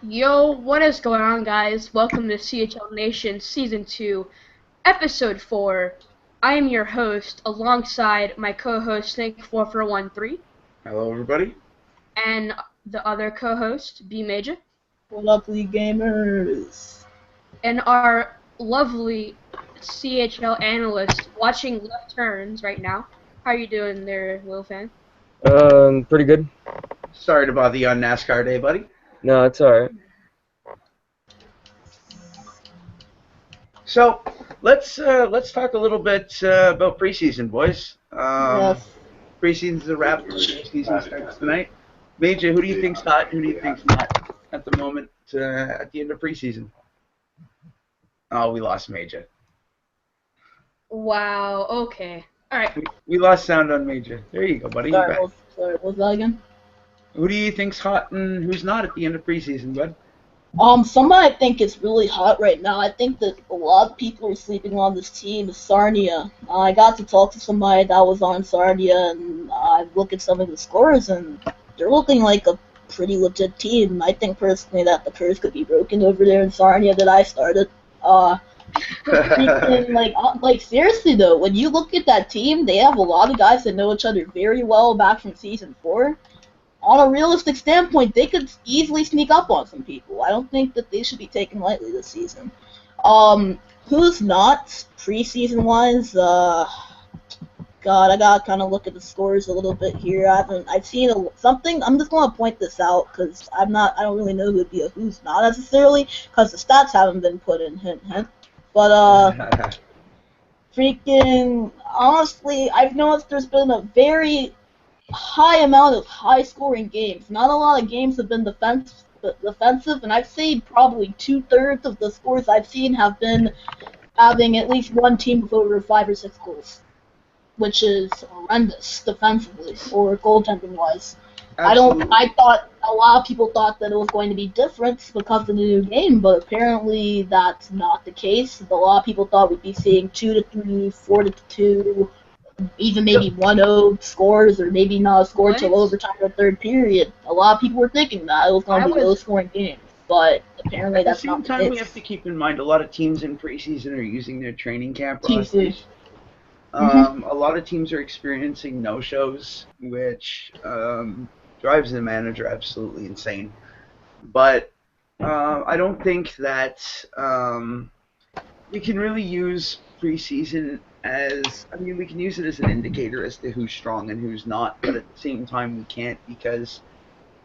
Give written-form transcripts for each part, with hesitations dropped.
Yo, what is going on, guys? Welcome to CHL Nation Season 2, Episode 4. I am your host, alongside my co-host, Snake4413, Hello, everybody. and the other co-host, B Major, What up, League Gamers? and our lovely CHL analyst watching Left Turns right now. How are you doing there, Lil Fan? Pretty good. Sorry to bother you on NASCAR Day, buddy. No, it's alright. So let's talk a little bit about preseason, boys. Yes. Preseason's a wrap. Season starts tonight. Major, who do you think's hot? Who do you think's not at the moment? At the end of preseason. Oh, we lost Major. Wow, okay. Alright. We lost sound on Major. There you go, buddy. You're back. Sorry, what was that again? Who do you think's hot and who's not at the end of preseason, bud? Somebody I think is really hot right now. I think that a lot of people are sleeping on this team is Sarnia. I got to talk to somebody that was on Sarnia, and I look at some of the scores, and they're looking like a pretty legit team. I think personally that the curse could be broken over there in Sarnia that I started. Like seriously though, when you look at that team, they have a lot of guys that know each other very well back from season 4. On a realistic standpoint, they could easily sneak up on some people. I don't think that they should be taken lightly this season. Who's not preseason wise? God, I gotta kind of look at the scores a little bit here. I've seen something. I'm just gonna point this out because I don't really know who'd be a who's not necessarily because the stats haven't been put in. Hint, hint. But freaking honestly, I've noticed there's been a very high amount of high-scoring games. Not a lot of games have been defensive, and I've seen probably 2/3 of the scores I've seen have been having at least one team with over 5 or 6 goals, which is horrendous defensively or goaltending-wise. I thought a lot of people thought that it was going to be different because of the new game, but apparently that's not the case. A lot of people thought we'd be seeing 2-3, 4-2. Even maybe 1-0 scores, or maybe not a score till overtime or third period. A lot of people were thinking that it was going to be low-scoring games, but apparently that's not the case. At the same time, we have to keep in mind a lot of teams in preseason are using their training camp rosters. A lot of teams are experiencing no-shows, which drives the manager absolutely insane. But I don't think that we can really use preseason we can use it as an indicator as to who's strong and who's not, but at the same time we can't because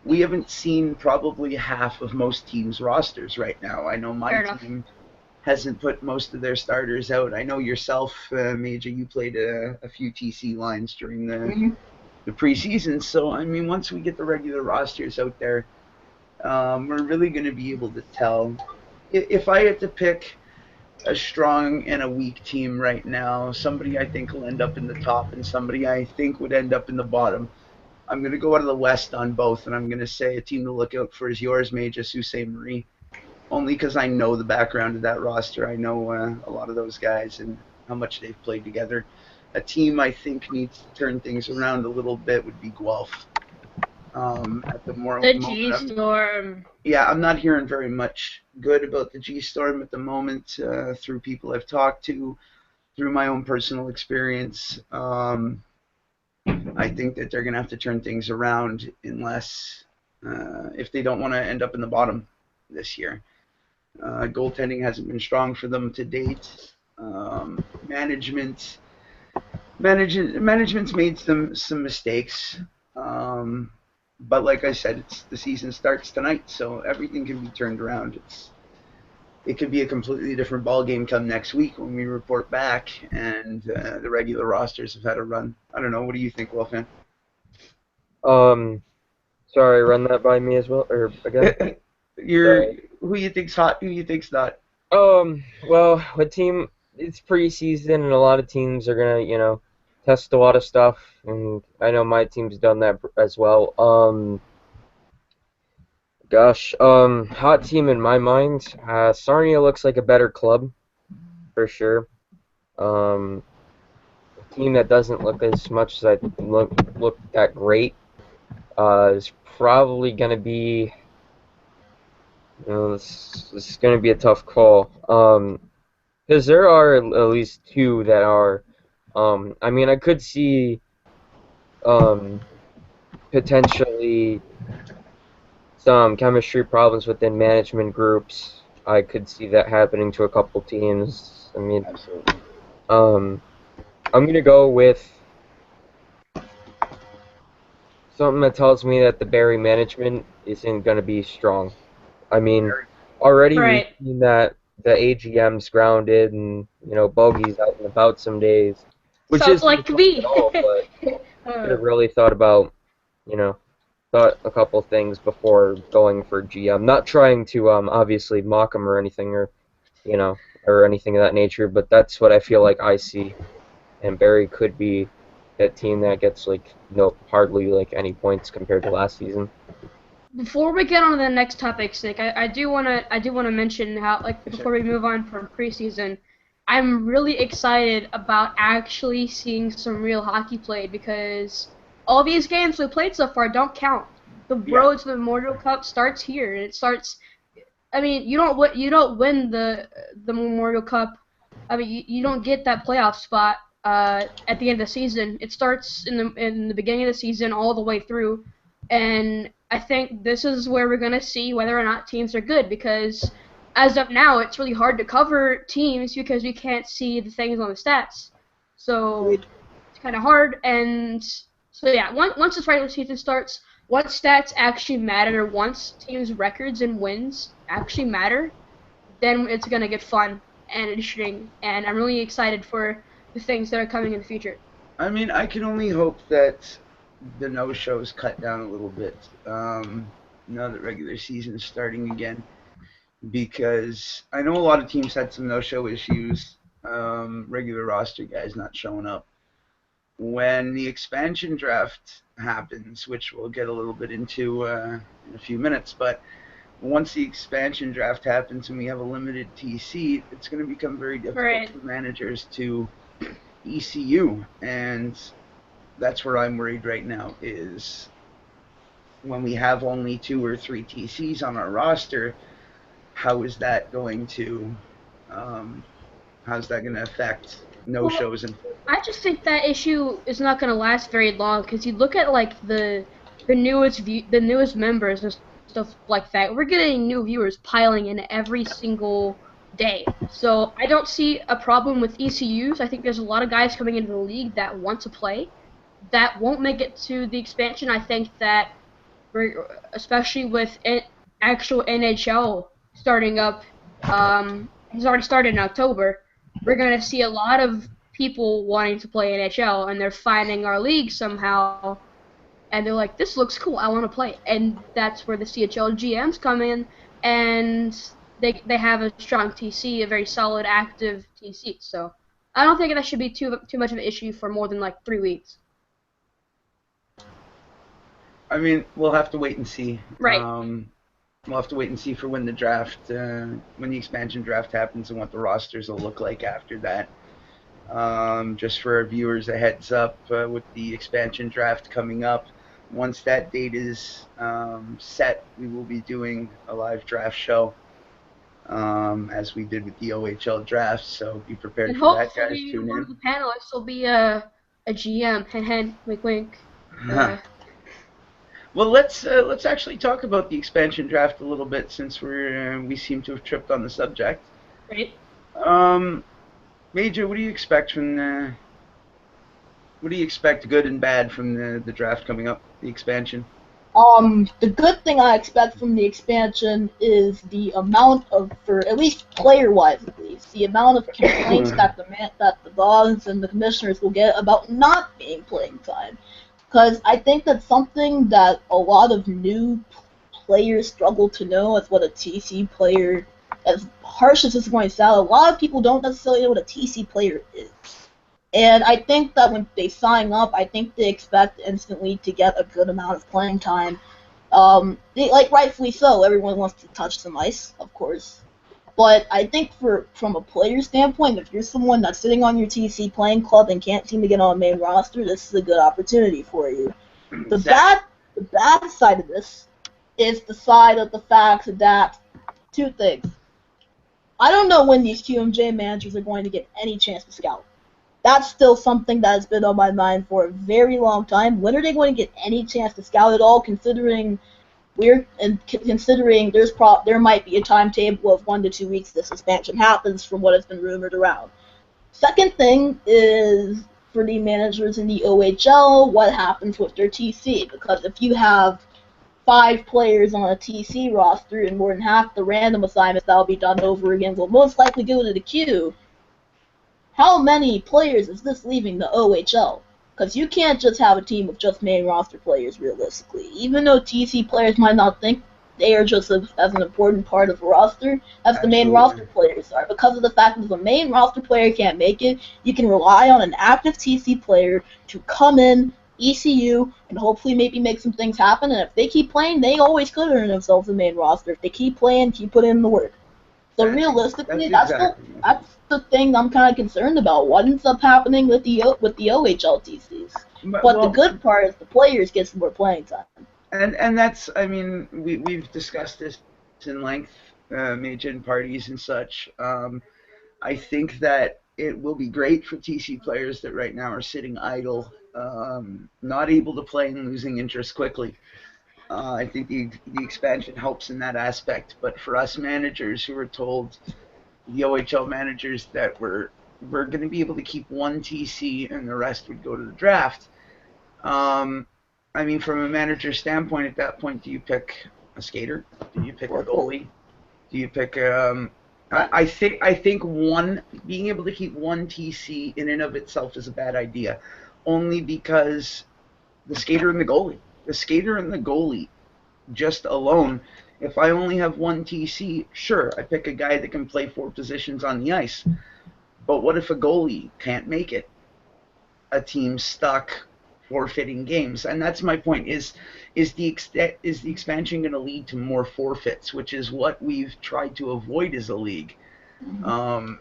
we haven't seen probably half of most teams' rosters right now. I know my team hasn't put most of their starters out. I know yourself, Major, you played a few TC lines during the preseason, so I mean once we get the regular rosters out there, we're really going to be able to tell. If I had to pick a strong and a weak team right now, somebody I think will end up in the top and somebody I think would end up in the bottom. I'm going to go out of the West on both, and I'm going to say a team to look out for is yours, Major Sault Marie, only because I know the background of that roster. I know a lot of those guys and how much they've played together. A team I think needs to turn things around a little bit would be Guelph. The G-Storm. Yeah, I'm not hearing very much good about the G-Storm at the moment through people I've talked to, through my own personal experience. I think that they're going to have to turn things around unless, if they don't want to end up in the bottom this year. Goaltending hasn't been strong for them to date. Management's made some mistakes. But like I said, the season starts tonight, so everything can be turned around. It could be a completely different ball game come next week when we report back and the regular rosters have had a run. I don't know. What do you think, Wolfman? Sorry, run that by me as well, or again. Who you think's hot? Who you think's not? Well, it's preseason, and a lot of teams are gonna, test a lot of stuff, and I know my team's done that as well. Hot team in my mind, Sarnia looks like a better club, for sure. A team that doesn't look as much as I look that great is probably going to be This is going to be a tough call. Because there are at least two that are. I mean, I could see um, potentially some chemistry problems within management groups. I could see that happening to a couple teams. I mean, Absolutely. I'm gonna go with something that tells me that the Barry management isn't gonna be strong. I mean, already we've Right. seen that the AGM's grounded and Bogey's out and about some days, which Sounds isn't like fun at me. all. But should uh, have really thought about you know thought a couple things before going for GM. Not trying to obviously mock him or anything you know or anything of that nature, but that's what I feel like I see. And Barry could be that team that gets like no hardly like any points compared to last season. Before we get on to the next topic, Nick, I do wanna mention how, like, Yes, sir. before we move on from preseason, I'm really excited about actually seeing some real hockey played, because all these games we played so far don't count. The Yeah. road to the Memorial Cup starts here, and it starts. I mean, you don't win the Memorial Cup. I mean, you don't get that playoff spot at the end of the season. It starts in the beginning of the season all the way through, and I think this is where we're gonna see whether or not teams are good, because as of now, it's really hard to cover teams because we can't see the things on the stats. So Agreed. it's kind of hard, and so yeah, once this regular season starts, once stats actually matter, once teams' records and wins actually matter, then it's gonna get fun and interesting, and I'm really excited for the things that are coming in the future. I mean, I can only hope that the no-shows cut down a little bit now that regular season is starting again, because I know a lot of teams had some no-show issues, regular roster guys not showing up. When the expansion draft happens, which we'll get a little bit into in a few minutes, but once the expansion draft happens and we have a limited TC, it's going to become very difficult Right. for managers to ECU, and that's where I'm worried right now, is when we have only 2 or 3 TCs on our roster, how is that going to how's that going to affect no Well, shows and I just think that issue is not going to last very long, because you look at like the newest members and stuff like that. We're getting new viewers piling in every single day. So I don't see a problem with ECUs. I think there's a lot of guys coming into the league that want to play that won't make it to the expansion. I think that especially with actual NHL starting up, has already started in October. We're gonna see a lot of people wanting to play NHL, and they're finding our league somehow, and they're like, "This looks cool. I want to play." And that's where the CHL GMs come in, and they have a strong TC, a very solid, active TC. So I don't think that should be too much of an issue for more than like 3 weeks. I mean, we'll have to wait and see. Right. We'll have to wait and see for when when the expansion draft happens, and what the rosters will look like after that. Just for our viewers, a heads up with the expansion draft coming up. Once that date is set, we will be doing a live draft show, as we did with the OHL draft. So be prepared And for that, guys. hopefully Tune one in. of the panelists will be a GM. Hen hen, wink wink. Uh, Well, let's actually talk about the expansion draft a little bit, since we seem to have tripped on the subject. right. Um, Major, what do you expect, good and bad, from the draft coming up, the expansion? The good thing I expect from the expansion is the amount of, for at least player-wise at least, the amount of complaints that the Dogs and the commissioners will get about not being playing time. Because I think that's something that a lot of new players struggle to know, as what a TC player, as harsh as this is going to sound, a lot of people don't necessarily know what a TC player is. And I think that when they sign up, I think they expect instantly to get a good amount of playing time. Like rightfully so, everyone wants to touch some ice, of course. But I think from a player standpoint, if you're someone that's sitting on your TC playing club and can't seem to get on a main roster, this is a good opportunity for you. The bad side of this is the side of the fact that Two things. I don't know when these QMJ managers are going to get any chance to scout. That's still something that has been on my mind for a very long time. When are they going to get any chance to scout at all, considering there might be a timetable of 1 to 2 weeks this expansion happens from what has been rumored around. Second thing is for the managers in the OHL, what happens with their TC? Because if you have 5 players on a TC roster and more than half the random assignments that will be done over again will most likely go to the queue, how many players is this leaving the OHL? Because you can't just have a team of just main roster players realistically. Even though TC players might not think they are just as an important part of the roster as the main roster players are. Because of the fact that if a main roster player can't make it, you can rely on an active TC player to come in, ECU, and hopefully maybe make some things happen. And if they keep playing, they always could earn themselves a main roster. If they keep playing, keep putting in the work. So realistically, that's the thing I'm kind of concerned about. What ends up happening with the OHL TCs? But the good part is the players get some more playing time. And that's, I mean, we've discussed this in length, Majin parties and such. I think that it will be great for TC players that right now are sitting idle, not able to play and losing interest quickly. I think the expansion helps in that aspect. But for us managers who were told, the OHL managers, that we're going to be able to keep one TC and the rest would go to the draft. I mean, from a manager standpoint, at that point, do you pick a skater? Do you pick a goalie? Do you pick I think being able to keep one TC in and of itself is a bad idea, only because the skater and the goalie, just alone. If I only have one TC, sure, I pick a guy that can play 4 positions on the ice. But what if a goalie can't make it? A team's stuck forfeiting games, and that's my point. Is the expansion going to lead to more forfeits, which is what we've tried to avoid as a league,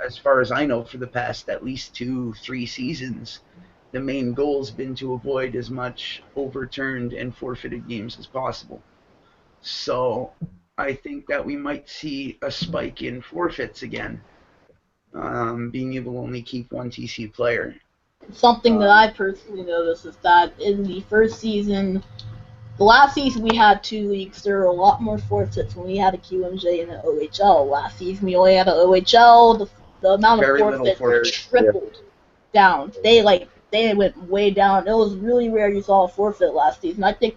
as far as I know, for the past at least 2-3 seasons. The main goal has been to avoid as much overturned and forfeited games as possible. So I think that we might see a spike in forfeits again, being able to only keep one TC player. Something that I personally noticed is that in the last season we had 2 leagues, there were a lot more forfeits when we had a QMJ and an OHL. Last season we only had an OHL, the amount of forfeits tripled down. They went way down. It was really rare you saw a forfeit last season. I think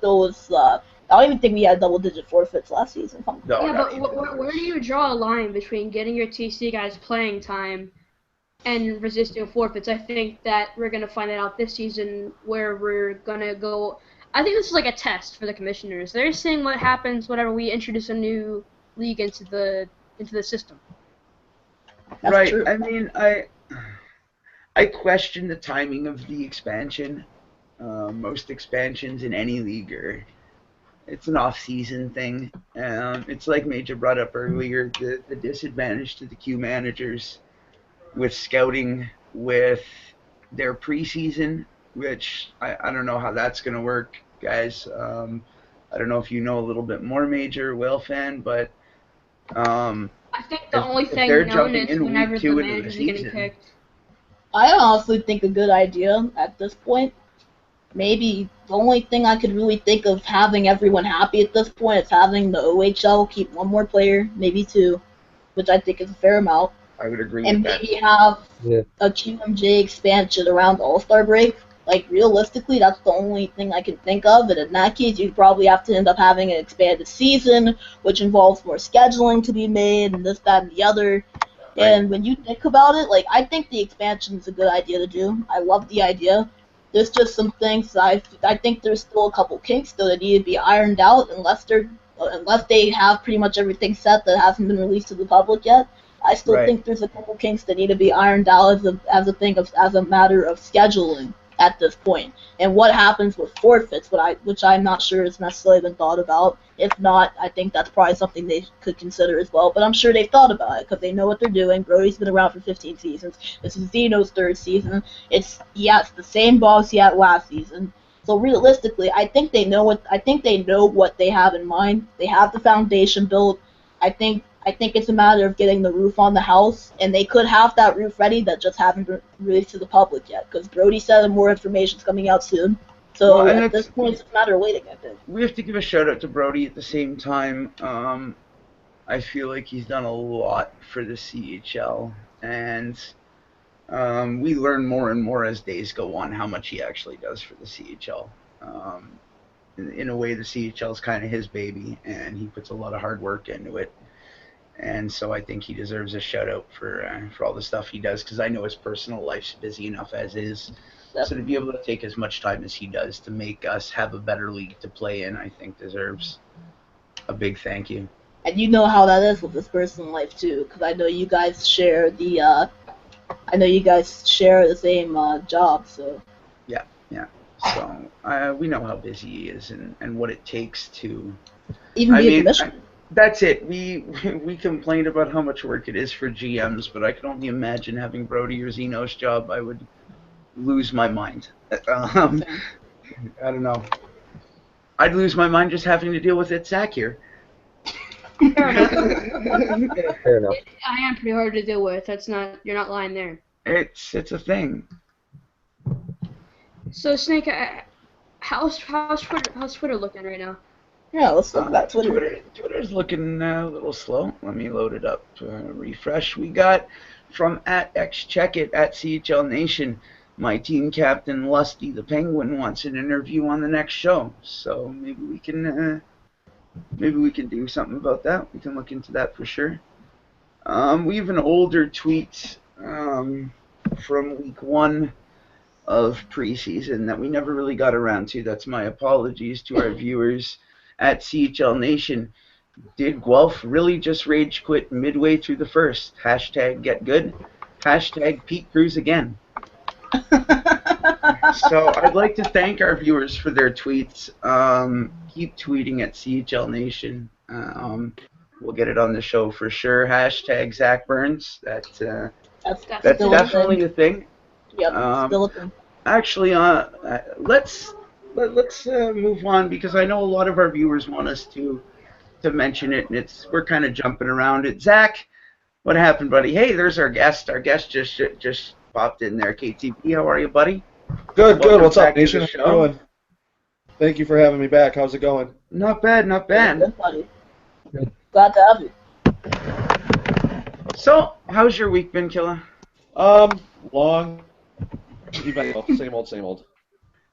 I don't even think we had double-digit forfeits last season. But where do you draw a line between getting your TC guys playing time and resisting forfeits? I think that we're going to find that out this season, where we're going to go. I think this is like a test for the commissioners. They're seeing what happens whenever we introduce a new league into the system. That's right. True. I mean, I question the timing of the expansion. Most expansions in any league it's an off-season thing. It's like Major brought up earlier, the disadvantage to the Q managers with scouting with their preseason, which I don't know how that's going to work, guys. I don't know if you know a little bit more, Major Whale fan, but I think the only thing known is whenever the managers are getting picked. I honestly think a good idea at this point. Maybe the only thing I could really think of having everyone happy at this point is having the OHL keep 1 more player, maybe 2, which I think is a fair amount. I would agree and with that. maybe have a QMJ expansion around the All-Star break. Like, realistically, that's the only thing I can think of, and in that case, you'd probably have to end up having an expanded season, which involves more scheduling to be made, and this, that, and the other. Right. And when you think about it, like, I think the expansion is a good idea to do. I love the idea. There's just some things I think there's still a couple kinks, though, that need to be ironed out, unless they have pretty much everything set that hasn't been released to the public yet. I still think there's a couple kinks that need to be ironed out as a matter of scheduling at this point. And what happens with forfeits, which I'm not sure has necessarily been thought about. If not, I think that's probably something they could consider as well. But I'm sure they've thought about it because they know what they're doing. Brody's been around for 15 seasons. This is Zeno's 3rd season. It's the same boss he had last season. So realistically, I think they know what they have in mind. They have the foundation built. I think I think it's a matter of getting the roof on the house, and they could have that roof ready that just haven't been released to the public yet, because Brody said more information is coming out soon. Well, So and at this point, it's a matter of waiting, I think. we have to give a shout out to Brody at the same time. I feel like he's done a lot for the CHL, and we learn more and more as days go on how much he actually does for the CHL. In a way, the CHL is kind of his baby, and he puts a lot of hard work into it. And so I think he deserves a shout out for all the stuff he does, because I know his personal life's busy enough as is. Yep. So to be able to take as much time as he does to make us have a better league to play in, I think deserves a big thank you. And you know how that is with his personal life too, because I know you guys share the same job. So Yeah. So we know how busy he is and what it takes to. even be a commissioner. That's it. We complained about how much work it is for GMs, but I can only imagine having Brody or Zeno's job. I would lose my mind. I don't know. I'd lose my mind just having to deal with it, Zach here. Fair enough. Fair enough. I am pretty hard to deal with. You're not lying there. It's a thing. So Snake, how's Twitter looking right now? Yeah, let's look at that Twitter. Twitter's looking a little slow. Let me load it up. Refresh. We got from @xcheckit @CHL Nation. My team captain Lusty the Penguin wants an interview on the next show. So maybe we can do something about that. We can look into that for sure. We have an older tweet from week 1 of preseason that we never really got around to. That's my apologies to our viewers at CHL Nation. Did Guelph really just rage quit midway through the first? #GetGood. #Pete Cruz again. So I'd like to thank our viewers for their tweets. Keep tweeting at CHL Nation. We'll get it on the show for sure. #Zach Burns. That's definitely a thing. Yep, still a thing. Actually, let's move on, because I know a lot of our viewers want us to mention it, and we're kind of jumping around it. Zach, what happened, buddy? Hey, there's our guest. Our guest just popped in there. KTP, how are you, buddy? Good. What's up, back to Nation? the How show. you doing? Thank you for having me back. How's it going? Not bad. Good, buddy. Glad to have you. So, how's your week been, Killa? Long. Same old.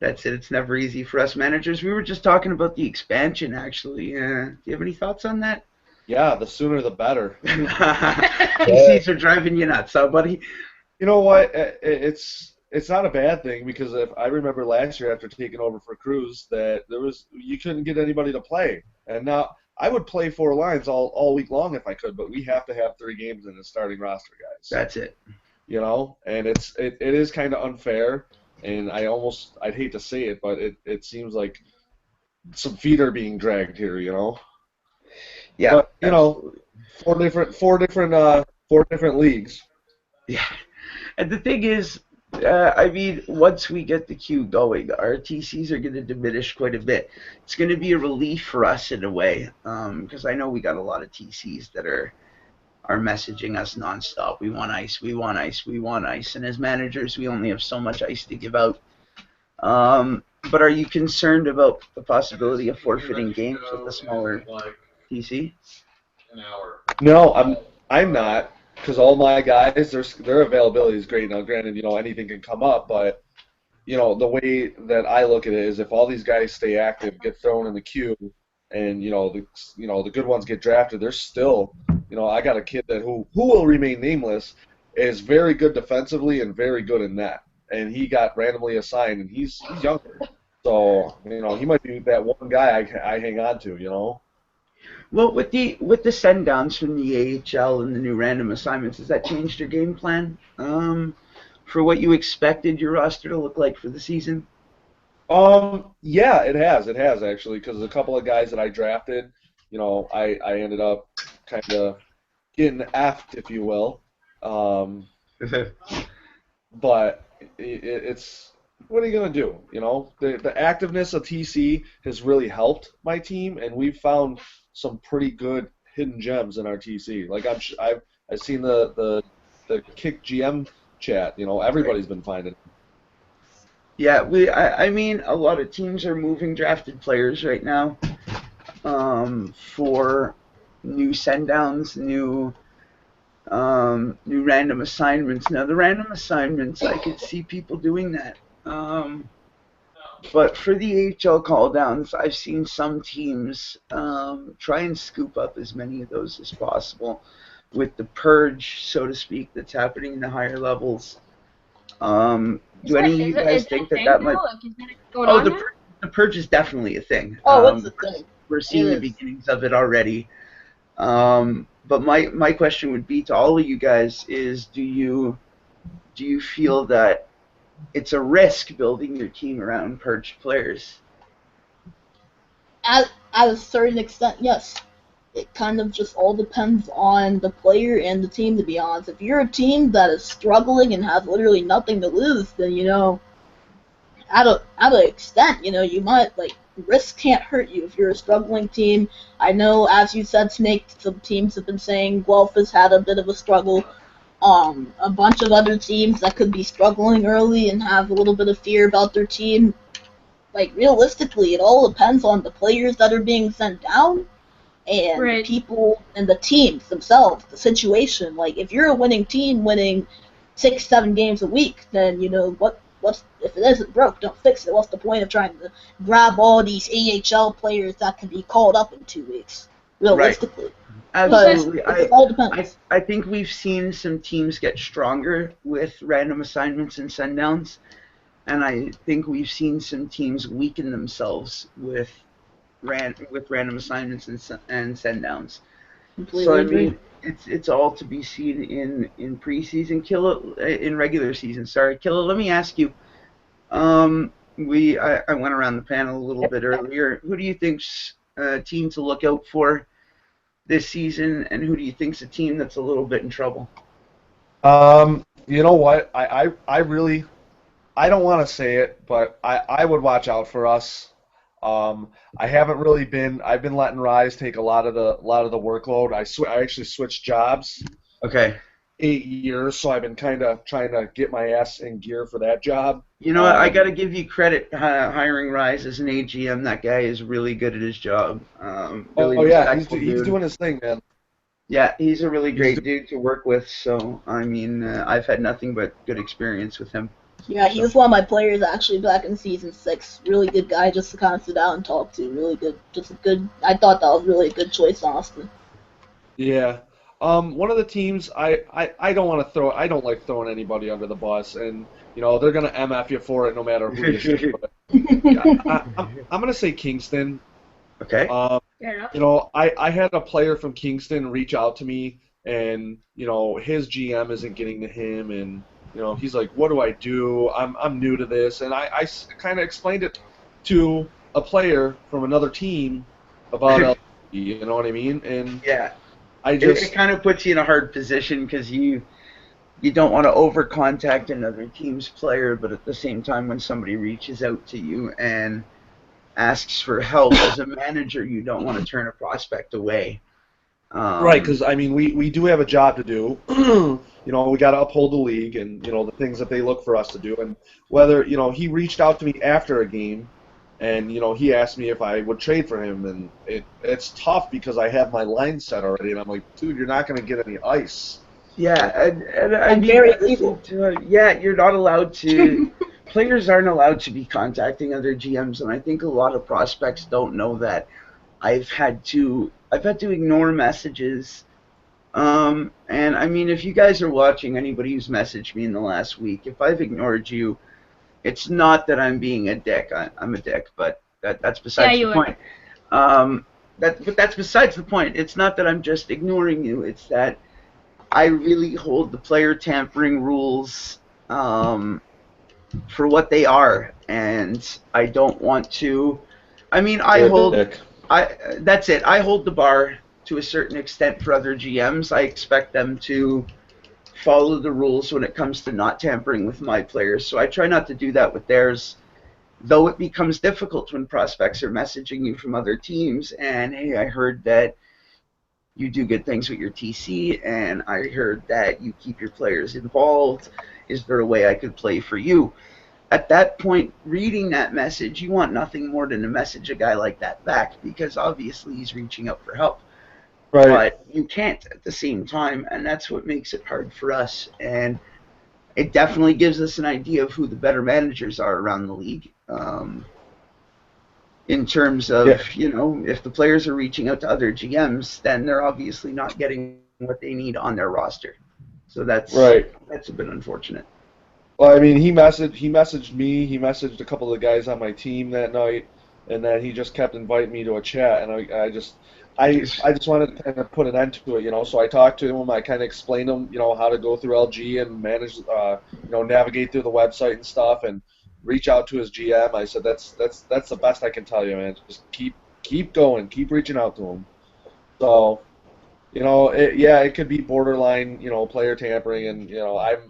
That's it. It's never easy for us managers. We were just talking about the expansion, actually. Do you have any thoughts on that? Yeah, the sooner the better. PCs are driving you nuts, huh, buddy? You know what? It's not a bad thing, because if I remember last year after taking over for Cruz that you couldn't get anybody to play, and now I would play 4 lines all week long if I could, but we have to have 3 games in the starting roster, guys. That's it. You know, and it is kind of unfair, and I'd hate to say it, but it seems like some feet are being dragged here, you know. Yeah. But you know, four different leagues. Yeah. And the thing is, I mean, once we get the queue going, our TCs are going to diminish quite a bit. It's going to be a relief for us in a way, because I know we got a lot of TCs that are messaging us nonstop. We want ice. And as managers, we only have so much ice to give out. But are you concerned about the possibility of forfeiting games with a smaller TC? No, I'm not, because all my guys, their availability is great. Now, granted, you know, anything can come up, but you know, the way that I look at it is, if all these guys stay active, get thrown in the queue, and the good ones get drafted, there's still, you know, I got a kid who will remain nameless, is very good defensively and very good in net, and he got randomly assigned, and he's younger, so you know, he might be that one guy I hang on to, you know. Well, with the send downs from the AHL and the new random assignments, has that changed your game plan for what you expected your roster to look like for the season? Yeah, it has actually, because a couple of guys that I drafted, you know, I ended up kind of getting effed, if you will. But it's what are you gonna do? You know, the activeness of TC has really helped my team, and we've found some pretty good hidden gems in our TC. Like I've seen the Kick GM chat. Everybody's been finding. Yeah, I mean, a lot of teams are moving drafted players right now for new send downs, new random assignments. Now, the random assignments, I could see people doing that. But for the AHL call downs, I've seen some teams try and scoop up as many of those as possible with the purge, so to speak, that's happening in the higher levels. Do any of you guys think that might? Like, is that going Oh, on now? the purge is definitely a thing. Oh, it's a thing. We're seeing the beginnings of it already. But my question would be to all of you guys is, do you feel that it's a risk building your team around purged players? At a certain extent, yes. It kind of just all depends on the player and the team, to be honest. If you're a team that is struggling and has literally nothing to lose, then, at an extent, you might, risk can't hurt you if you're a struggling team. I know, as you said, Snake, some teams have been saying Guelph has had a bit of a struggle. A bunch of other teams that could be struggling early and have a little bit of fear about their team. Realistically, it all depends on the players that are being sent down and the people and the teams themselves, the situation. If you're a winning team winning 6-7 games a week, then what's if it isn't broke, don't fix it. What's the point of trying to grab all these AHL players that can be called up in 2 weeks? Realistically. Right. Absolutely. It all depends. I think we've seen some teams get stronger with random assignments and send downs, and I think we've seen some teams weaken themselves with random assignments and send downs. Completely agree. It's all to be seen in preseason. In regular season. Sorry, Killa. Let me ask you. I went around the panel a little bit earlier. Who do you think's a team to look out for this season, and who do you think's a team that's a little bit in trouble? You know what? I really, I don't want to say it, but I would watch out for us. I haven't really been. I've been letting Rise take a lot of the workload. I actually switched jobs. Okay. 8 years, so I've been kind of trying to get my ass in gear for that job. You know what? I got to give you credit hiring Rise as an AGM. That guy is really good at his job. He's doing his thing, man. Yeah, he's a really great dude to work with. So I mean, I've had nothing but good experience with him. Yeah, he was one of my players actually back in season 6. Really good guy just to kind of sit down and talk to. Really good, I thought that was really a good choice, honestly. Yeah. One of the teams I don't want to throw. I don't like throwing anybody under the bus, and they're gonna MF you for it no matter who you say. I'm gonna say Kingston. Okay. I had a player from Kingston reach out to me, and his GM isn't getting to him, and he's like, "What do I do? I'm new to this," and I kind of explained it to a player from another team about LP, you know what I mean? And yeah. It kind of puts you in a hard position because you don't want to over contact another team's player, but at the same time, when somebody reaches out to you and asks for help as a manager, you don't want to turn a prospect away. Right, because I mean, we do have a job to do. We got to uphold the league and the things that they look for us to do. And whether he reached out to me after a game. And, he asked me if I would trade for him, and it's tough because I have my line set already, and I'm like, dude, you're not going to get any ice. Yeah, and I mean, very illegal. Yeah, you're not allowed to. Players aren't allowed to be contacting other GMs, and I think a lot of prospects don't know that. I've had to ignore messages. And I mean, if you guys are watching, anybody who's messaged me in the last week, if I've ignored you, it's not that I'm being a dick. I'm a dick, but that's besides the point. But that's besides the point. It's not that I'm just ignoring you. It's that I really hold the player tampering rules for what they are, and I don't want to. I mean, that's it. I hold the bar to a certain extent for other GMs. I expect them to follow the rules when it comes to not tampering with my players. So I try not to do that with theirs, though it becomes difficult when prospects are messaging you from other teams and, hey, I heard that you do good things with your TC, and I heard that you keep your players involved. Is there a way I could play for you? At that point, reading that message, you want nothing more than to message a guy like that back, because obviously he's reaching out for help. Right. But you can't at the same time, and that's what makes it hard for us. And it definitely gives us an idea of who the better managers are around the league. In terms of, if the players are reaching out to other GMs, then they're obviously not getting what they need on their roster. So that's a bit unfortunate. Well, I mean, he messaged me, he messaged a couple of guys on my team that night, and then he just kept inviting me to a chat, and I just wanted to kind of put an end to it. So I talked to him, I kind of explained to him, how to go through LG and manage, navigate through the website and stuff, and reach out to his GM. I said that's the best I can tell you, man. Just keep going, keep reaching out to him. So. It could be borderline, player tampering, and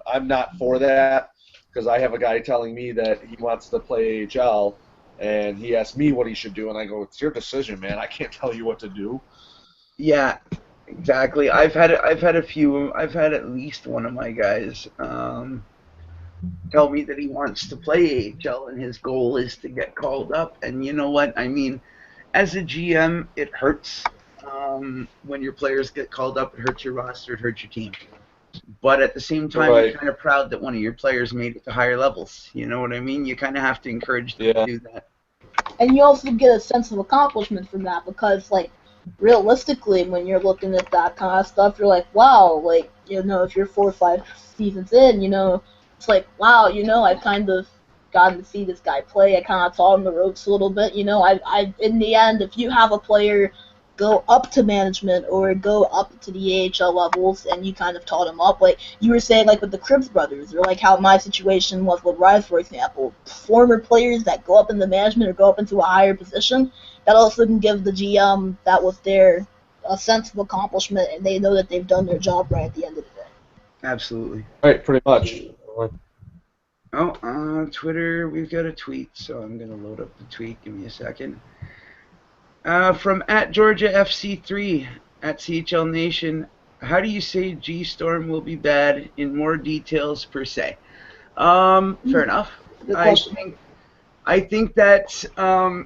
I'm not for that, because I have a guy telling me that he wants to play AHL, and he asked me what he should do, and I go, "It's your decision, man. I can't tell you what to do." Yeah, exactly. I've had at least one of my guys tell me that he wants to play AHL, and his goal is to get called up. And you know what? I mean, as a GM, it hurts. When your players get called up, it hurts your roster, it hurts your team. But at the same time, you're kind of proud that one of your players made it to higher levels. You know what I mean? You kind of have to encourage them to do that. And you also get a sense of accomplishment from that, because, like, realistically, when you're looking at that kind of stuff, you're like, wow, like, if you're 4 or 5 seasons in, it's like, wow, I've kind of gotten to see this guy play. I kind of taught him the ropes a little bit. I in the end, if you have a player go up to management or go up to the AHL levels, and you kind of taught them up, like you were saying, like with the Cribs brothers, or like how my situation was with Rise, for example, former players that go up in the management or go up into a higher position, that also can give the GM that was there a sense of accomplishment, and they know that they've done their job right at the end of the day. Absolutely. Right, pretty much. Oh, on Twitter, we've got a tweet, so I'm going to load up the tweet. Give me a second. From @GeorgiaFC3 @CHL Nation, how do you say G-Storm will be bad in more details per se? Fair enough. I think that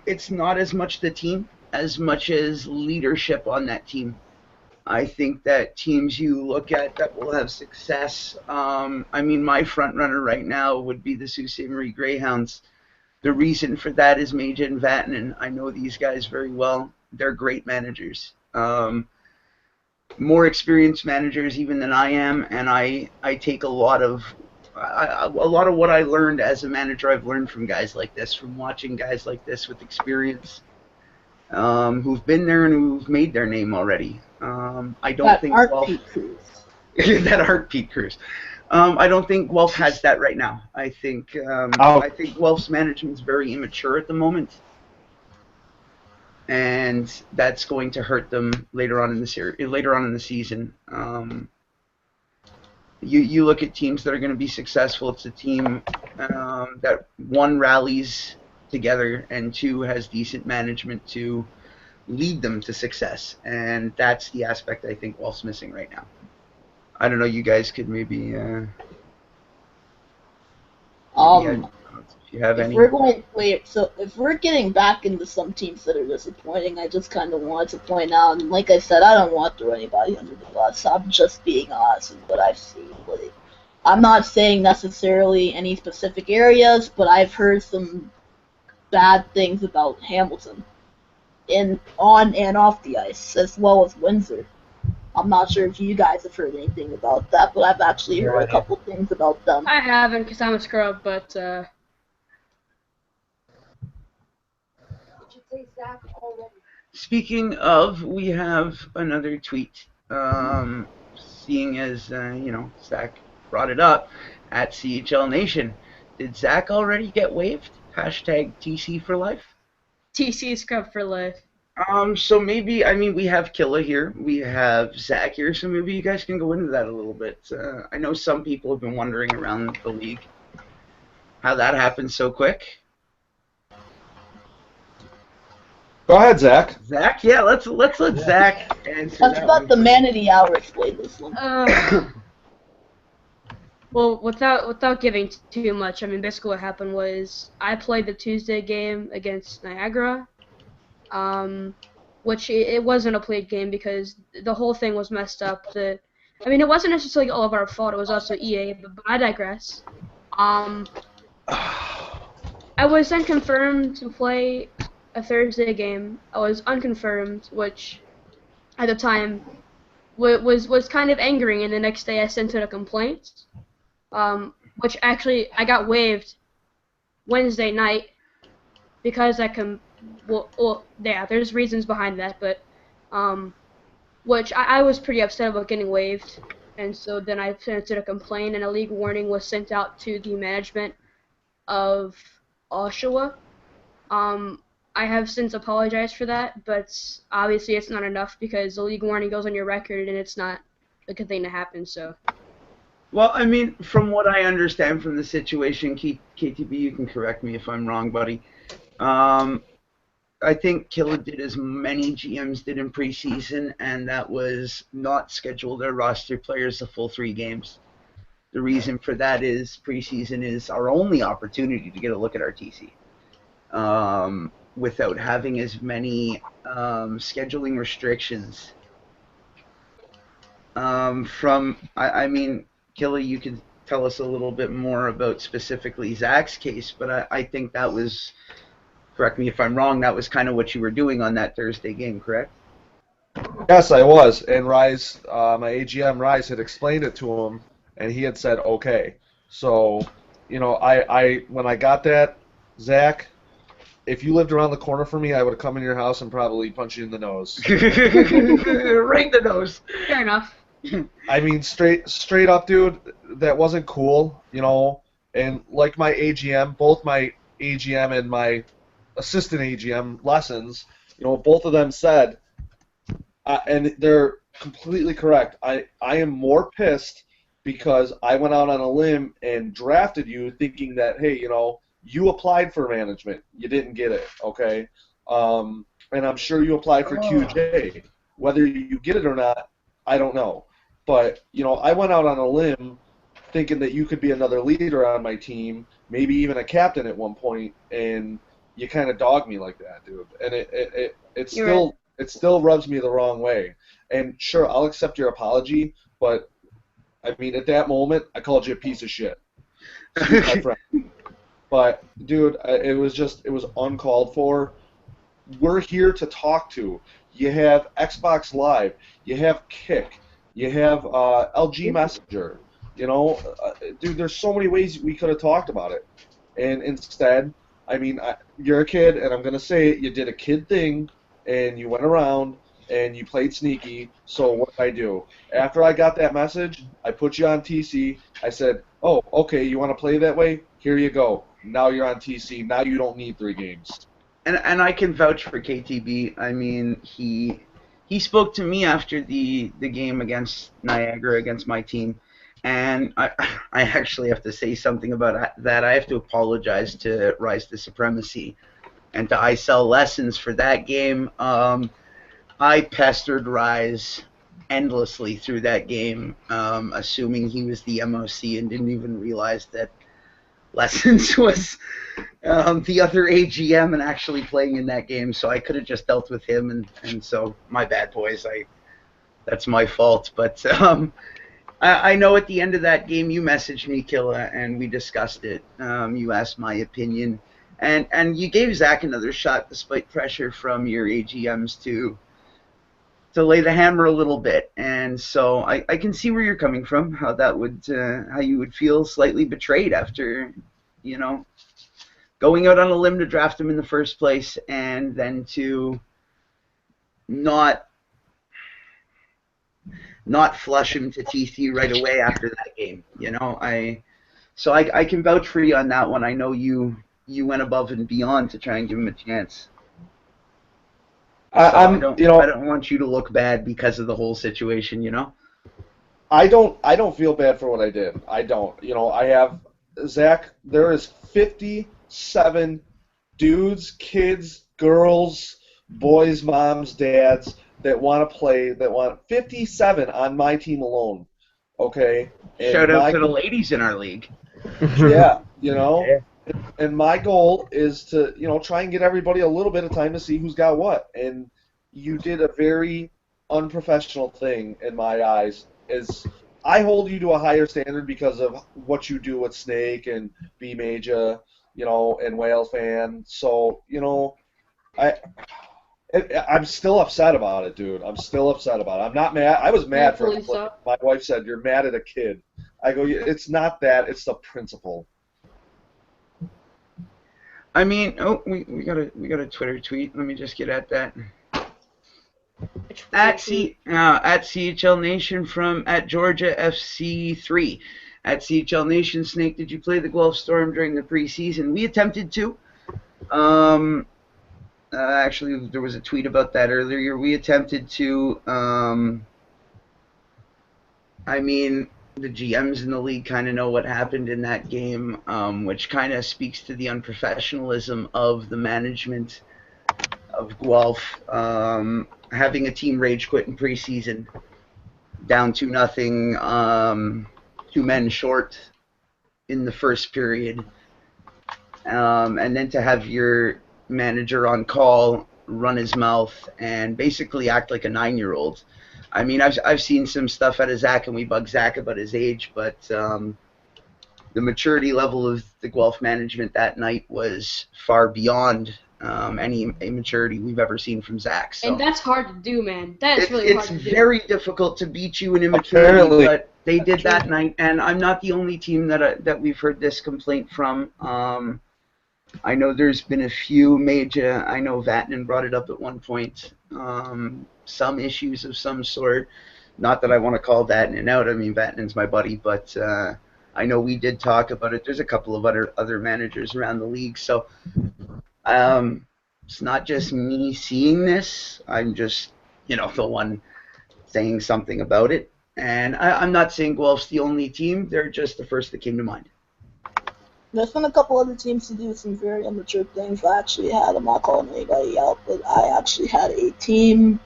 it's not as much the team as much as leadership on that team. I think that teams you look at that will have success, my front runner right now would be the Sault Ste. Marie Greyhounds. The reason for that is Major and Vatanen. I know these guys very well. They're great managers. More experienced managers even than I am, and I take a lot of what I learned as a manager, I've learned from guys like this, from watching guys like this with experience, who've been there and who've made their name already. I don't think Pete Cruz. that aren't Pete Cruz. I don't think Guelph has that right now. I think Guelph's management is very immature at the moment, and that's going to hurt them later on in the season. You look at teams that are going to be successful. It's a team that, one, rallies together, and two, has decent management to lead them to success, and that's the aspect I think Guelph's missing right now. I don't know. You guys could maybe if you have any. If we're getting back into some teams that are disappointing, I just kind of want to point out, and like I said, I don't want to throw anybody under the bus. I'm just being honest with what I've seen. Like, I'm not saying necessarily any specific areas, but I've heard some bad things about Hamilton, on and off the ice, as well as Windsor. I'm not sure if you guys have heard anything about that, but I've actually heard a couple things about them. I haven't, because I'm a scrub, but Did you say Zach already? Speaking of, we have another tweet. Seeing as Zach brought it up, @CHL Nation. Did Zach already get waived? #TC for life. TC scrub for life. So maybe, we have Killa here, we have Zach here, so maybe you guys can go into that a little bit. I know some people have been wondering around the league how that happened so quick. Go ahead, Zach. Zach, yeah, let's let Zach answer Let's that let one the first. man of the hour explain this one. Well, without giving too much, I mean, basically what happened was I played the Tuesday game against Niagara, which it wasn't a played game because the whole thing was messed up. I mean, it wasn't necessarily all of our fault. It was also EA, but I digress. I was then confirmed to play a Thursday game. I was unconfirmed, which at the time was kind of angering. And the next day I sent in a complaint, which actually I got waived Wednesday night because yeah, there's reasons behind that, but which I was pretty upset about getting waived, and so then I sent in a complaint, and a league warning was sent out to the management of Oshawa. Um, I have since apologized for that, but obviously it's not enough because the league warning goes on your record, and it's not a good thing to happen. So. Well, I mean, from what I understand from the situation, KTB, you can correct me if I'm wrong, buddy. I think Killa did as many GMs did in preseason, and that was not schedule their roster players the full 3 games. The reason for that is preseason is our only opportunity to get a look at our TC. Without having as many scheduling restrictions. I mean, Killa, you could tell us a little bit more about specifically Zach's case, but I think that was, correct me if I'm wrong, that was kind of what you were doing on that Thursday game, correct? Yes, I was. And Rise, my AGM Rise had explained it to him, and he had said okay. So, I when I got that, Zach, if you lived around the corner from me, I would have come in your house and probably punched you in the nose. Right in the nose. Fair enough. I mean, straight up, dude, that wasn't cool, And like my AGM, both my AGM and my assistant AGM lessons, both of them said, and they're completely correct. I am more pissed because I went out on a limb and drafted you thinking that, hey, you applied for management. You didn't get it, okay? And I'm sure you applied for QJ. Whether you get it or not, I don't know. But, I went out on a limb thinking that you could be another leader on my team, maybe even a captain at one point, and you kind of dogged me like that, dude. And it still rubs me the wrong way. And sure, I'll accept your apology, but I mean, at that moment, I called you a piece of shit. My friend. But dude, it was uncalled for. We're here to talk to. You have Xbox Live, you have Kick, you have LG Messenger. Dude, there's so many ways we could have talked about it. And instead, I mean, you're a kid, and I'm going to say it, you did a kid thing, and you went around, and you played sneaky, so what did I do? After I got that message, I put you on TC. I said, oh, okay, you want to play that way? Here you go. Now you're on TC. Now you don't need 3 games. And I can vouch for KTB. I mean, he spoke to me after the game against Niagara, against my team, and I actually have to say something about that. I have to apologize to Rise to Supremacy and to ISL Lessons for that game. I pestered Rise endlessly through that game, assuming he was the MOC and didn't even realize that Lessons was the other AGM and actually playing in that game, so I could have just dealt with him, and so my bad, boys. That's my fault. But I know at the end of that game you messaged me, Killa, and we discussed it. You asked my opinion, and you gave Zach another shot despite pressure from your AGMs to lay the hammer a little bit, and so I can see where you're coming from, how you would feel slightly betrayed after, going out on a limb to draft him in the first place, and then to not flush him to TC right away after that game. I can vouch for you on that one. I know you went above and beyond to try and give him a chance. I don't want you to look bad because of the whole situation, I don't feel bad for what I did. I don't. I have Zach. There is 57 dudes, kids, girls, boys, moms, dads that want to play, that want 57 on my team alone. Okay? Shout And out my to the goal, ladies in our league. yeah, you know, Yeah. and my goal is to, try and get everybody a little bit of time to see who's got what. And you did a very unprofessional thing in my eyes. Is I hold you to a higher standard because of what you do with Snake and B Major, and Whale Fan. So, I I'm still upset about it, dude. I'm still upset about it. I'm not mad. I was mad for a Rightfully couple of so. minutes. My wife said, "You're mad at a kid." I go, "It's not that. It's the principle." I mean, oh, we got a Twitter tweet. Let me just get at that. At CHL Nation from at Georgia FC3. At CHL Nation, Snake, did you play the Guelph Storm during the preseason? We attempted to. Actually, there was a tweet about that earlier. We attempted to. I mean, the GMs in the league kind of know what happened in that game, which kind of speaks to the unprofessionalism of the management of Guelph. Having a team rage quit in preseason, down 2-0, 2 men short in the first period, and then to have your manager on call run his mouth and basically act like a 9-year-old. I mean, I've seen some stuff out of Zach, and we bug Zach about his age, but the maturity level of the Guelph management that night was far beyond any maturity we've ever seen from Zach. So And that's hard to do, man. That is really it's hard to do. very difficult to beat you in immaturity, Apparently. but they did that night, and I'm not the only team that we've heard this complaint from. I know there's been a few major. I know Vatanen brought it up at one point. Some issues of some sort. Not that I want to call Vatanen out. I mean, Vatanen's my buddy, but I know we did talk about it. There's a couple of other managers around the league, so it's not just me seeing this. I'm just the one saying something about it. And I'm not saying Guelph's the only team. They're just the first that came to mind. There's been a couple other teams to do some very immature things. I'm not calling anybody out, but I actually had a team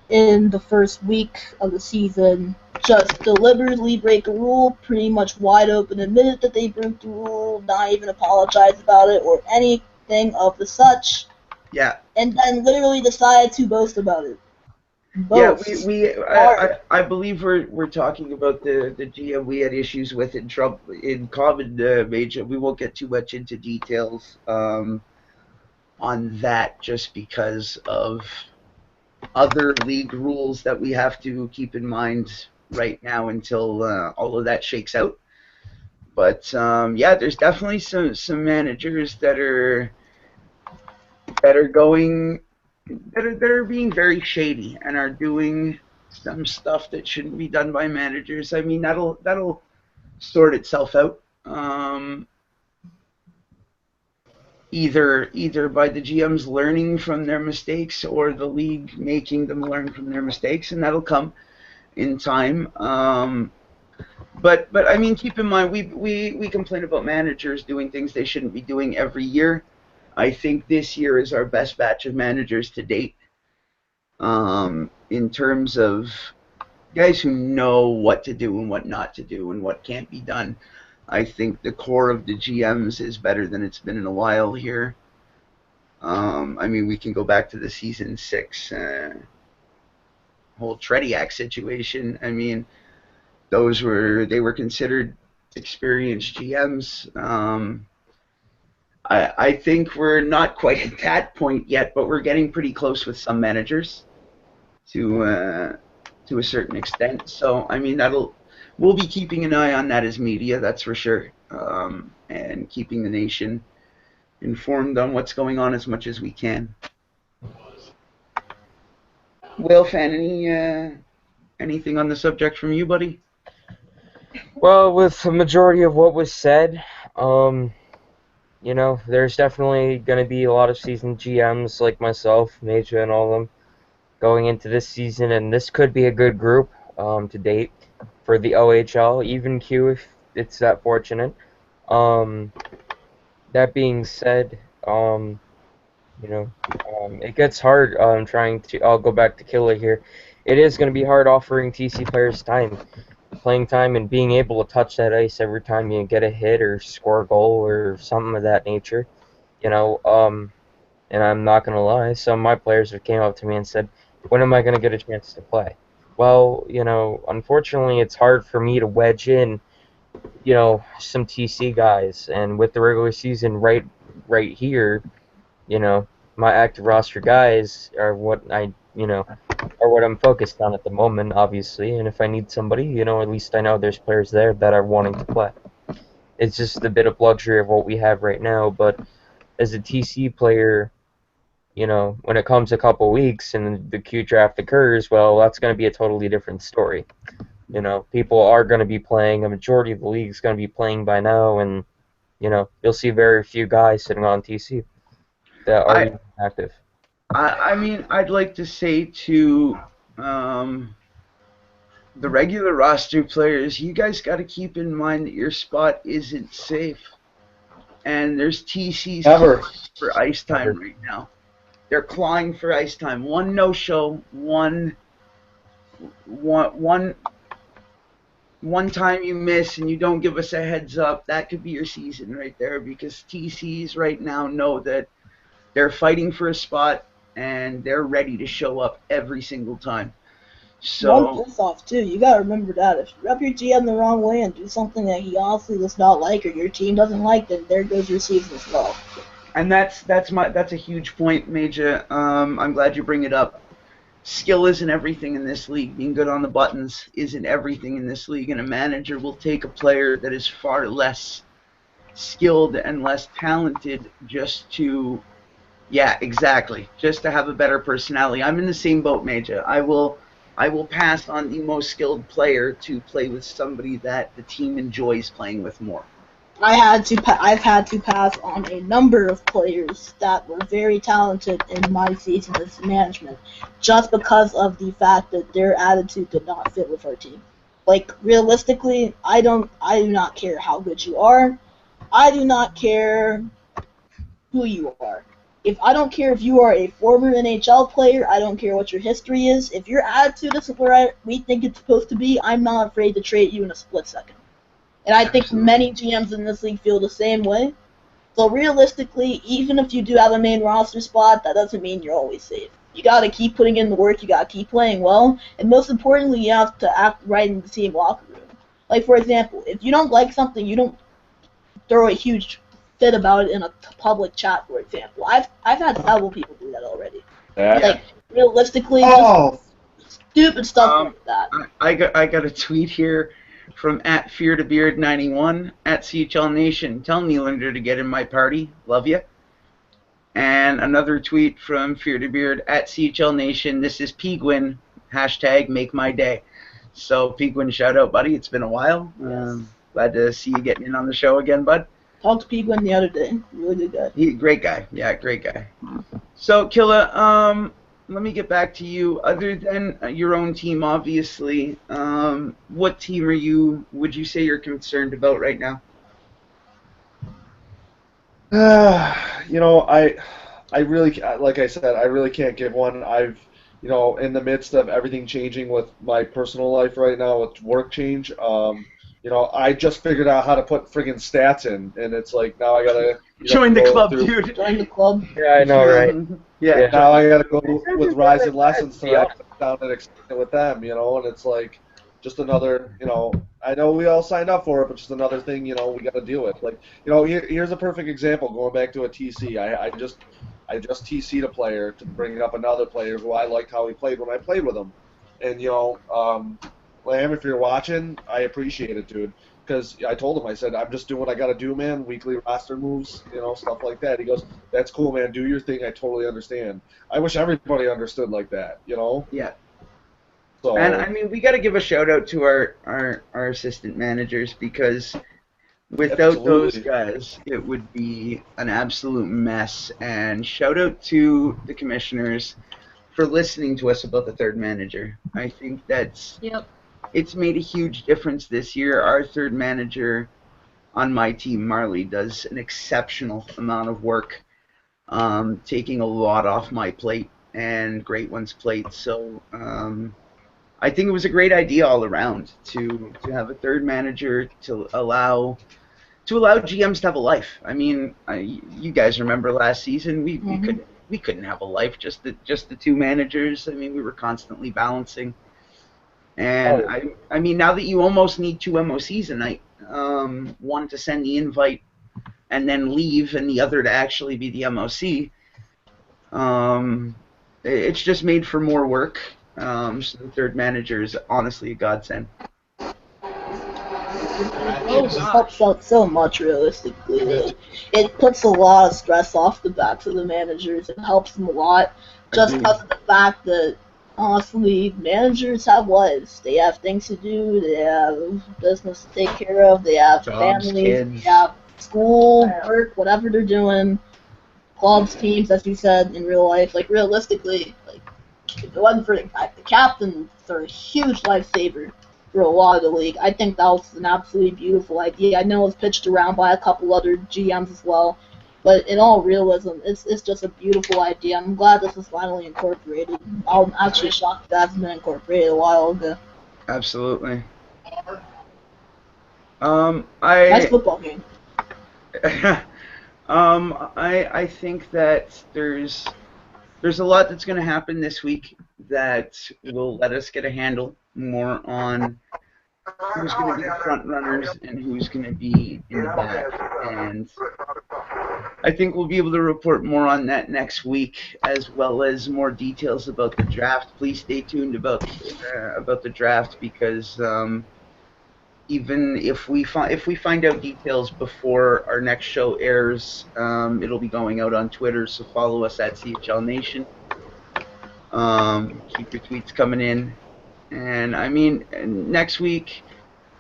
in the first week of the season just deliberately break a rule, pretty much wide open, admitted that they broke the rule, not even apologize about it or anything of the such, Yeah. and then literally decided to boast about it. Boast. Yeah, I believe we're talking about the GM we had issues with in common major. We won't get too much into details on that, just because of other league rules that we have to keep in mind right now until all of that shakes out. But yeah, there's definitely some managers that are going that are being very shady and are doing some stuff that shouldn't be done by managers. I mean, that'll sort itself out. Either by the GMs learning from their mistakes or the league making them learn from their mistakes, and that'll come in time. But I mean, keep in mind, we complain about managers doing things they shouldn't be doing every year. I think this year is our best batch of managers to date, in terms of guys who know what to do and what not to do and what can't be done. I think the core of the GMs is better than it's been in a while here. I mean, we can go back to the season 6 whole Tretiak situation. I mean, they were considered experienced GMs. I think we're not quite at that point yet, but we're getting pretty close with some managers to a certain extent. So I mean, we'll be keeping an eye on that as media, that's for sure, and keeping the nation informed on what's going on as much as we can. Will, fan, anything on the subject from you, buddy? Well, with the majority of what was said, there's definitely going to be a lot of seasoned GMs like myself, Major, and all of them going into this season, and this could be a good group to date for the OHL, even Q if it's that fortunate. That being said, You know, it gets hard trying to. I'll go back to Killer here. It is going to be hard offering TC players playing time, and being able to touch that ice every time you get a hit or score a goal or something of that nature. You know, and I'm not going to lie, some of my players have came up to me and said, "When am I going to get a chance to play?" Well, you know, unfortunately, it's hard for me to wedge in, you know, some TC guys, and with the regular season right here, you know, my active roster guys are what are what I'm focused on at the moment, obviously. And if I need somebody, you know, at least I know there's players there that are wanting to play. It's just a bit of luxury of what we have right now. But as a TC player, you know, when it comes a couple weeks and the Q draft occurs, well, that's going to be a totally different story. You know, people are going to be playing. A majority of the league is going to be playing by now, and you know, you'll see very few guys sitting on TC that are I even active. I mean, I'd like to say to um, the regular roster players, you guys got to keep in mind that your spot isn't safe, and there's TCs Ever. for ice time right now. They're clawing for ice time. One no-show, one one time you miss and you don't give us a heads up, that could be your season right there, because TCs right now know that they're fighting for a spot and they're ready to show up every single time. One So, piss off too. You gotta remember that if you rub your GM the wrong way and do something that he honestly does not like or your team doesn't like, then there goes your season as well. and that's a huge point, Major. I'm glad you bring it up. Skill isn't everything in this league. Being good on the buttons isn't everything in this league, and a manager will take a player that is far less skilled and less talented just to, yeah, exactly, just to have a better personality. I'm in the same boat, Major. I will pass on the most skilled player to play with somebody that the team enjoys playing with more. I've had to pass on a number of players that were very talented in my season as management, just because of the fact that their attitude did not fit with our team. Like realistically, I do not care how good you are. I do not care who you are. If I don't care if you are a former NHL player, I don't care what your history is. If your attitude isn't where we think it's supposed to be, I'm not afraid to trade you in a split second. And I think Absolutely. many GMs in this league feel the same way. So realistically, even if you do have a main roster spot, that doesn't mean you're always safe. You gotta keep putting in the work, you gotta keep playing well, and most importantly, you have to act right in the team locker room. Like, for example, if you don't like something, you don't throw a huge fit about it in a public chat, for example. I've had several people do that already. Yeah. Yeah. Like, realistically, just Oh, stupid stuff Um, like that. I got a tweet here from at Fear2Beard91 at CHL Nation. Tell Nylander to get in my party. Love you. And another tweet from Fear2Beard at CHL Nation. This is Pigwin. Hashtag make my day. So Pigwin, shout out, buddy. It's been a while. Yes. Glad to see you getting in on the show again, bud. Talked to Pigwin the other day. Really good guy. Great guy. Yeah, great guy. So Killa, let me get back to you. Other than your own team, obviously, what team would you say you're concerned about right now? you know, I really, like I said, I really can't give one. In the midst of everything changing with my personal life right now, with work change, I just figured out how to put friggin' stats in, and it's like now I gotta Join the go club, through. dude. Join the club. Yeah, I know, right? Yeah. Now I gotta go with Rise and That's Lessons to the sit down and explain it with them, and it's like just another, I know we all signed up for it, but just another thing, we got to deal with. Like, here's a perfect example. Going back to a TC, I just TC'd a player to bring up another player who I liked how he played when I played with him, and Lamb, if you're watching, I appreciate it, dude. Because I told him, I said, I'm just doing what I got to do, man. Weekly roster moves, stuff like that. He goes, that's cool, man. Do your thing. I totally understand. I wish everybody understood like that. Yeah. So, And I mean, we got to give a shout out to our assistant managers, because without those absolutely. guys, it would be an absolute mess. And shout out to the commissioners for listening to us about the third manager. I think Yep. it's made a huge difference this year. Our third manager on my team, Marley, does an exceptional amount of work. taking a lot off my plate and Great One's plate. So I think it was a great idea all around to have a third manager to allow GMs to have a life. I mean, you guys remember last season we couldn't have a life, just the two managers. I mean, we were constantly balancing. And I mean, now that you almost need two MOCs a night, one to send the invite and then leave, and the other to actually be the MOC, it's just made for more work. So the third manager is honestly a godsend. It helps out so much, realistically. It puts a lot of stress off the backs of the managers. It helps them a lot, just because of the fact that, honestly, managers have lives. They have things to do, they have business to take care of, they have Jobs, families, kids. they have school, work, whatever they're doing, clubs, teams, as you said, in real life. Like, realistically, like, if it wasn't for the captains are a huge lifesaver for a lot of the league. I think that was an absolutely beautiful idea. I know it was pitched around by a couple other GMs as well, but in all realism, it's just a beautiful idea. I'm glad this was finally incorporated. I'm actually shocked that hasn't been incorporated a while ago. Absolutely. Nice football game. I think that there's a lot that's going to happen this week that will let us get a handle more on who's going to be the front runners and who's going to be in the back. And I think we'll be able to report more on that next week, as well as more details about the draft. Please stay tuned about the draft, because even if we find out details before our next show airs, it'll be going out on Twitter. So follow us at CHL Nation. Keep your tweets coming in, and I mean, next week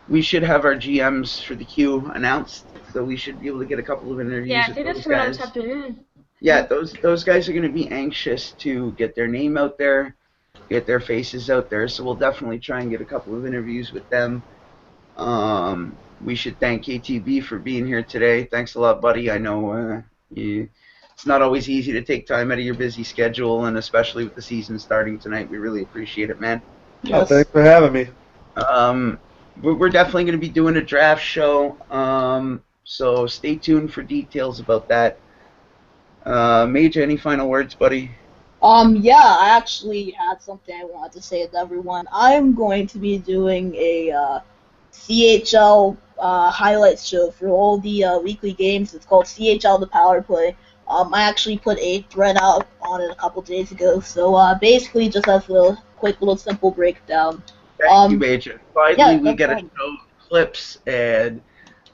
we should have our GMs for the queue announced, so we should be able to get a couple of interviews. Yeah, I think that's coming out this afternoon. Yeah, those guys are going to be anxious to get their name out there, get their faces out there. So we'll definitely try and get a couple of interviews with them. We should thank KTB for being here today. Thanks a lot, buddy. I know it's not always easy to take time out of your busy schedule, and especially with the season starting tonight, we really appreciate it, man. Yes. Oh, thanks for having me. We're definitely going to be doing a draft show, so stay tuned for details about that. Mage, any final words, buddy? Yeah, I actually had something I wanted to say to everyone. I'm going to be doing a CHL highlights show for all the weekly games. It's called CHL The Power Play. I actually put a thread out on it a couple days ago. So basically, just as a quick little simple breakdown. Thank you, Major. Finally, we get to show clips, and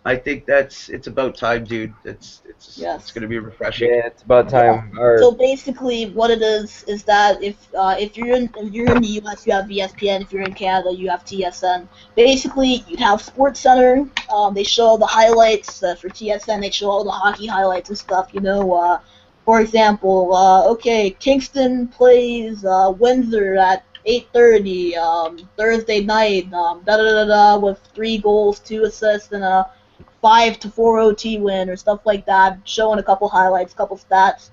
I think it's about time, dude. It's going to be refreshing. Yeah, it's about time. Yeah. So basically, what it is that if you're in the US, you have ESPN. If you're in Canada, you have TSN. Basically, you'd have SportsCenter. They show the highlights for TSN. They show all the hockey highlights and stuff. You know, for example, okay, Kingston plays Windsor at 8:30 Thursday night. With 3 goals, 2 assists, and a 5-4 OT win or stuff like that, showing a couple highlights, a couple stats,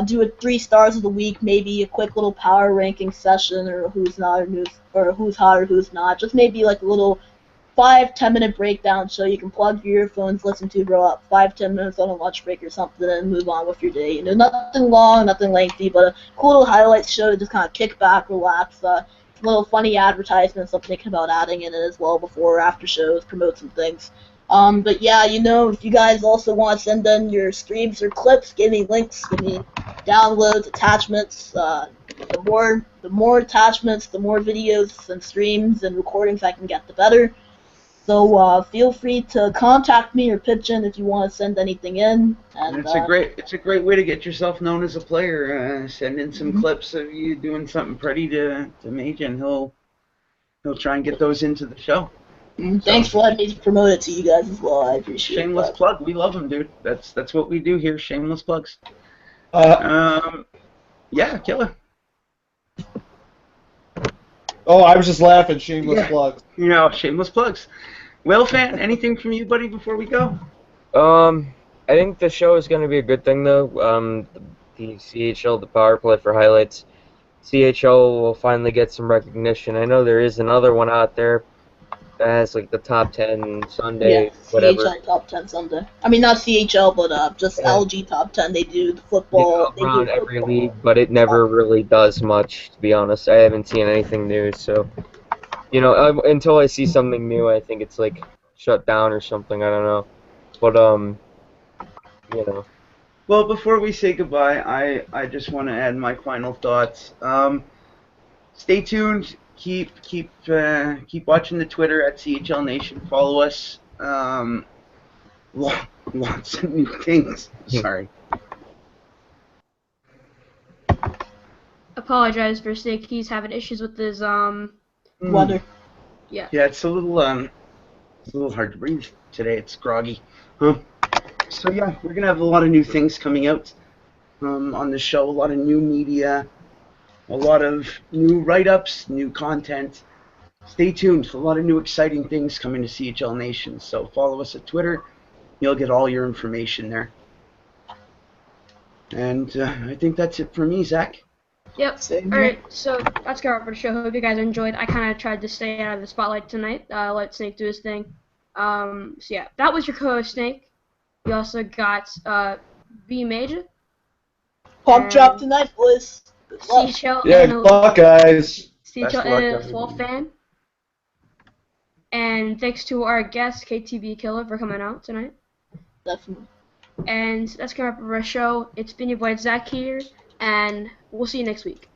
do a 3 stars of the week, maybe a quick little power ranking session, or who's not, or who's hot or who's not, just maybe like a little 5-10 minute breakdown so you can plug your earphones, listen to, grow up 5-10 minutes on a lunch break or something, and move on with your day. You know, nothing long, nothing lengthy, but a cool little highlights show to just kind of kick back, relax, little funny advertisements I'm thinking about adding in it as well before or after shows, promote some things. But yeah, you know, if you guys also want to send in your streams or clips, give me links, give me downloads, attachments. The more attachments, the more videos and streams and recordings I can get, the better. So feel free to contact me or pitch in if you want to send anything in. And it's a great way to get yourself known as a player. Send in some clips of you doing something pretty to Mage, and he'll try and get those into the show. Thanks for letting me promote it to you guys as well. I appreciate it. Shameless plug. We love them, dude. That's what we do here. Shameless plugs. Yeah, killer. Oh, I was just laughing. Shameless plugs. You know, shameless plugs. Will fan, anything from you, buddy, before we go? I think the show is going to be a good thing, though. the CHL, the power play for highlights. CHL will finally get some recognition. I know there is another one out there that has like the top 10 Yeah, Sunday, whatever. CHL top 10 Sunday. I mean, not CHL, but just And LG top 10. They do the they football. go They do around every football. league, but it never really does much, to be honest. I haven't seen anything new, so until I see something new, I think it's like shut down or something. I don't know, but you know. Well, before we say goodbye, I just want to add my final thoughts. Stay tuned. Keep watching the Twitter at CHL Nation. Follow us. Lots of new things. Sorry. Apologize for Snake. He's having issues with his Weather. Yeah. Yeah, it's a little hard to breathe today. It's groggy. So yeah, we're gonna have a lot of new things coming out on the show. A lot of new media, a lot of new write-ups, new content. Stay tuned. A lot of new exciting things coming to CHL Nation. So follow us at Twitter. You'll get all your information there. And I think that's it for me, Zach. Yep. Same All here. right. So that's going for the show. Hope you guys enjoyed. I kind of tried to stay out of the spotlight tonight. Let Snake do his thing. So yeah, that was your co-host Snake. We also got B Major, Pump drop tonight, boys. Good luck. CHL Yeah, good luck, guys. CHL Best of luck, NFL everybody. fan. And thanks to our guest KTB Killer for coming out tonight. Definitely. And that's going to wrap up our show. It's been your boy Zach here, and we'll see you next week.